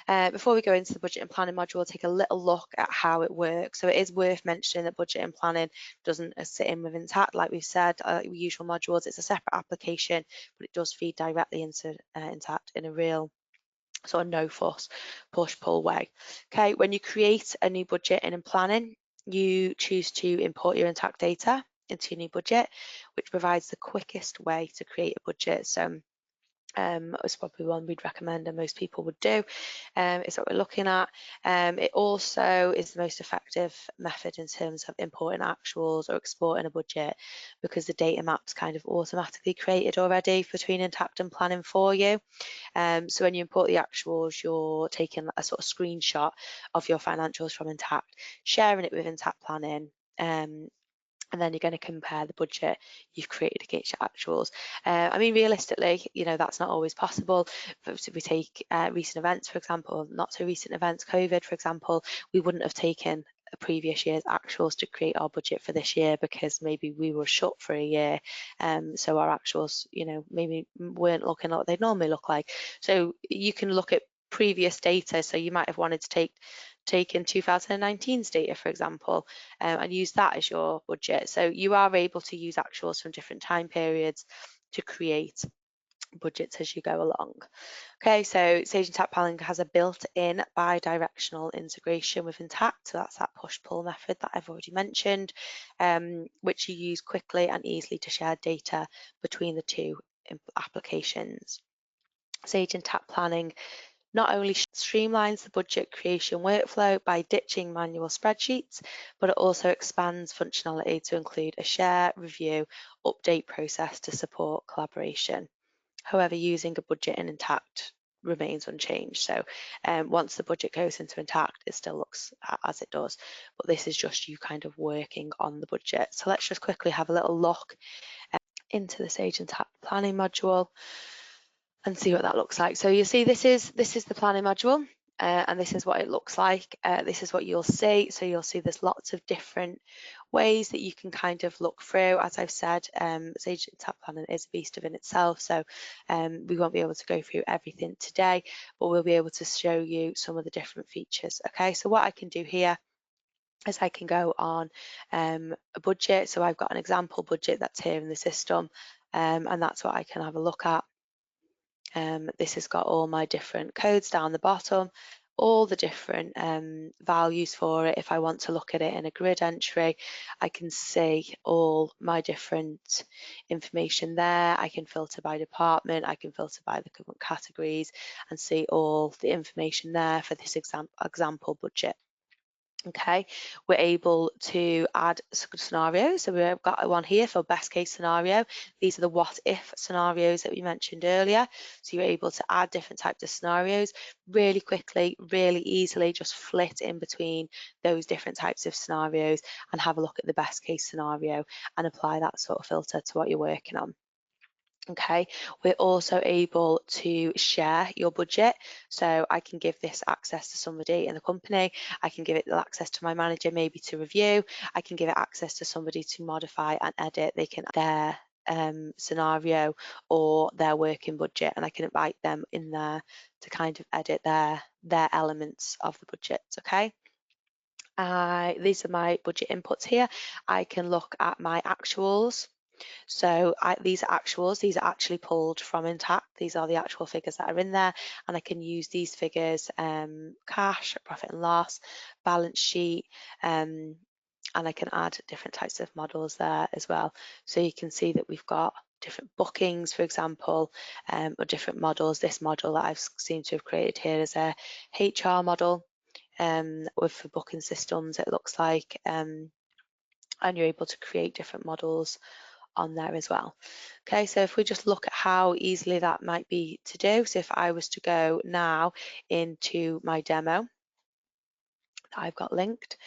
Before we go into the budget and planning module, we'll take a little look at how it works. So it is worth mentioning that budget and planning doesn't sit in with Intacct, like we've said, usual modules. It's a separate application, but it does feed directly into Intacct in a real sort of no fuss, push-pull way. Okay, when you create a new budget in planning, you choose to import your Intacct data into your new budget, which provides the quickest way to create a budget. So it's probably one we'd recommend and most people would do. It's what we're looking at. It also is the most effective method in terms of importing actuals or exporting a budget, because the data map's kind of automatically created already between Intacct and planning for you. So when you import the actuals, you're taking a sort of screenshot of your financials from Intacct, sharing it with Intacct planning, and then you're going to compare the budget you've created against your actuals. I mean, realistically, you know, that's not always possible. If we take recent events, for example, not so recent events, COVID, for example, we wouldn't have taken a previous year's actuals to create our budget for this year because maybe we were shut for a year. So our actuals, you know, maybe weren't looking like they'd normally look like. So you can look at previous data. So you might have wanted to take in 2019's data, for example, and use that as your budget. So you are able to use actuals from different time periods to create budgets as you go along. Okay, so Sage Intacct Planning has a built-in bi-directional integration with Intacct, so that's that push-pull method that I've already mentioned, which you use quickly and easily to share data between the two applications. Sage Intacct Planning not only streamlines the budget creation workflow by ditching manual spreadsheets, but it also expands functionality to include a share, review, update process to support collaboration. However, using a budget in Intacct remains unchanged. So once the budget goes into Intacct, it still looks as it does, but this is just you kind of working on the budget. So let's just quickly have a little look into the Sage Intacct planning module and see what that looks like. So you see this is the planning module, and this is what it looks like. This is what you'll see. So you'll see there's lots of different ways that you can kind of look through. As I've said, Sage Intacct Planning is a beast within itself, so we won't be able to go through everything today, but we'll be able to show you some of the different features. Okay, so what I can do here is I can go on a budget. So I've got an example budget that's here in the system, and that's what I can have a look at. This has got all my different codes down the bottom, all the different values for it. If I want to look at it in a grid entry, I can see all my different information there. I can filter by department, I can filter by the current categories and see all the information there for this example budget. Okay, we're able to add scenarios. So we've got one here for best case scenario. These are the what if scenarios that we mentioned earlier. So you're able to add different types of scenarios really quickly, really easily, just flit in between those different types of scenarios and have a look at the best case scenario and apply that sort of filter to what you're working on. Okay, we're also able to share your budget. So I can give this access to somebody in the company. I can give it access to my manager, maybe to review. I can give it access to somebody to modify and edit. They can add their scenario or their working budget, and I can invite them in there to kind of edit their elements of the budget. Okay. These are my budget inputs here. I can look at my actuals. So these are actuals, these are actually pulled from Intacct. These are the actual figures that are in there, and I can use these figures, cash, profit and loss, balance sheet, and I can add different types of models there as well. So you can see that we've got different bookings, for example, or different models. This model that I've seemed to have created here is a HR model for booking systems, it looks like, and you're able to create different models on there as well. Okay, so if we just look at how easily that might be to do. So if I was to go now into my demo that I've got linked,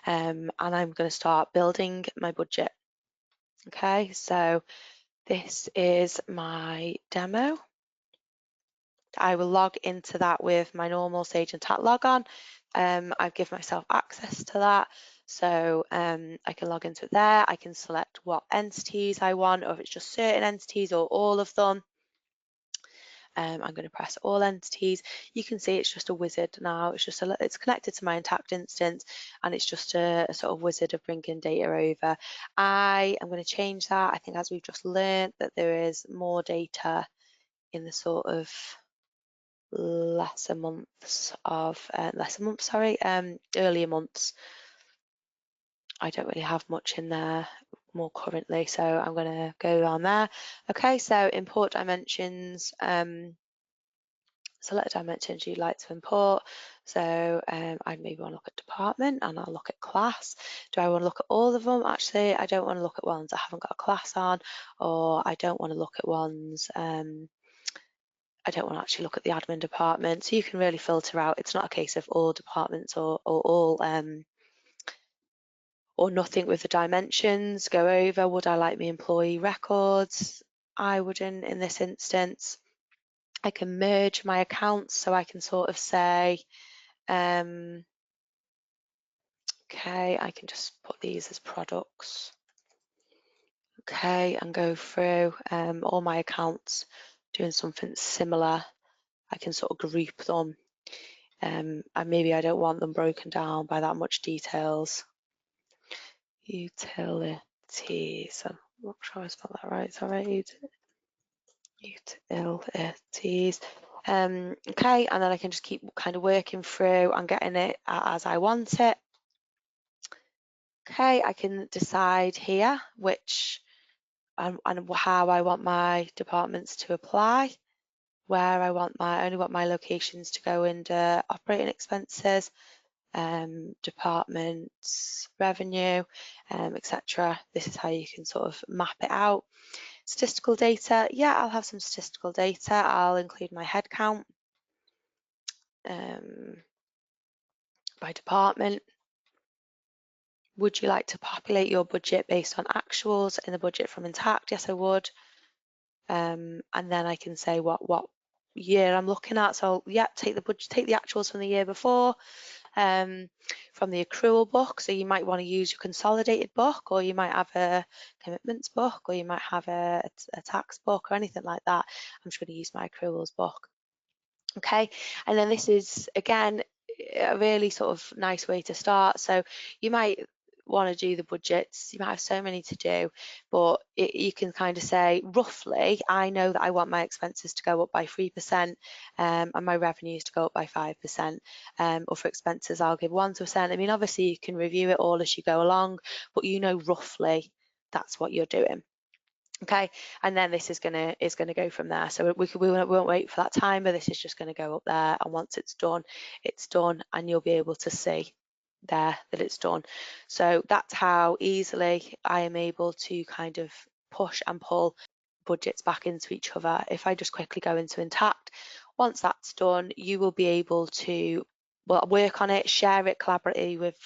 and I'm going to start building my budget. Okay, so this is my demo. I will log into that with my normal Sage Intacct logon. I've given myself access to that. So I can log into it there. I can select what entities I want, or if it's just certain entities or all of them. I'm going to press all entities. You can see it's just a wizard now. It's connected to my Intacct instance, and it's just a sort of wizard of bringing data over. I am going to change that. I think, as we've just learned, that there is more data in the sort of earlier months. I don't really have much in there more currently, so I'm going to go down there. Okay, so import dimensions. Select dimensions you'd like to import. So I'd maybe want to look at department, and I'll look at class. Do I want to look at all of them? Actually, I don't want to look at ones I haven't got a class on, or I don't want to look at ones, I don't want to actually look at the admin department. So you can really filter out. It's not a case of all departments or all or nothing with the dimensions. Go over, would I like my employee records? I wouldn't in this instance. I can merge my accounts, so I can sort of say, okay, I can just put these as products. Okay, and go through all my accounts doing something similar. I can sort of group them, and maybe I don't want them broken down by that much details. Utilities, I'm not sure I spelled that right, sorry. Utilities. Okay, and then I can just keep kind of working through and getting it as I want it. Okay, I can decide here which and how I want my departments to apply, where I only want my locations to go under operating expenses, departments, revenue, etc. This is how you can sort of map it out. Statistical data, yeah, I'll have some statistical data. I'll include my head count by department. Would you like to populate your budget based on actuals in the budget from Intacct? Yes, I would. And then I can say what year I'm looking at. So yeah, take the actuals from the year before, from the accrual book. So you might want to use your consolidated book, or you might have a commitments book, or you might have a tax book, or anything like that. I'm just going to use my accruals book. Okay, and then this is again a really sort of nice way to start. So you might want to do the budgets, you might have so many to do, but you can kind of say, roughly, I know that I want my expenses to go up by 3% and my revenues to go up by 5%, or for expenses I'll give 1%. I mean, obviously you can review it all as you go along, but you know roughly that's what you're doing. Okay, and then this is gonna go from there. So we won't wait for that timer. This is just going to go up there, and once it's done, and you'll be able to see there that it's done. So that's how easily I am able to kind of push and pull budgets back into each other. If I just quickly go into Intacct, once that's done, you will be able to work on it, share it collaboratively with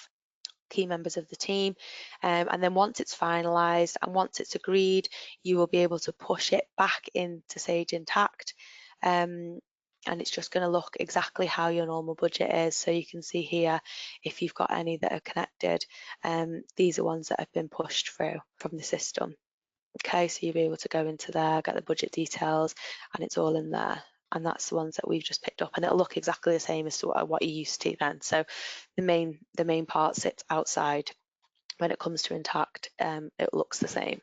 key members of the team, and then once it's finalised and once it's agreed, you will be able to push it back into Sage Intacct, and it's just going to look exactly how your normal budget is. So you can see here if you've got any that are connected, these are ones that have been pushed through from the system. Okay, so you'll be able to go into there, get the budget details, and it's all in there. And that's the ones that we've just picked up, and it'll look exactly the same as to what you're used to then. So the main part sits outside. When it comes to Intacct, it looks the same.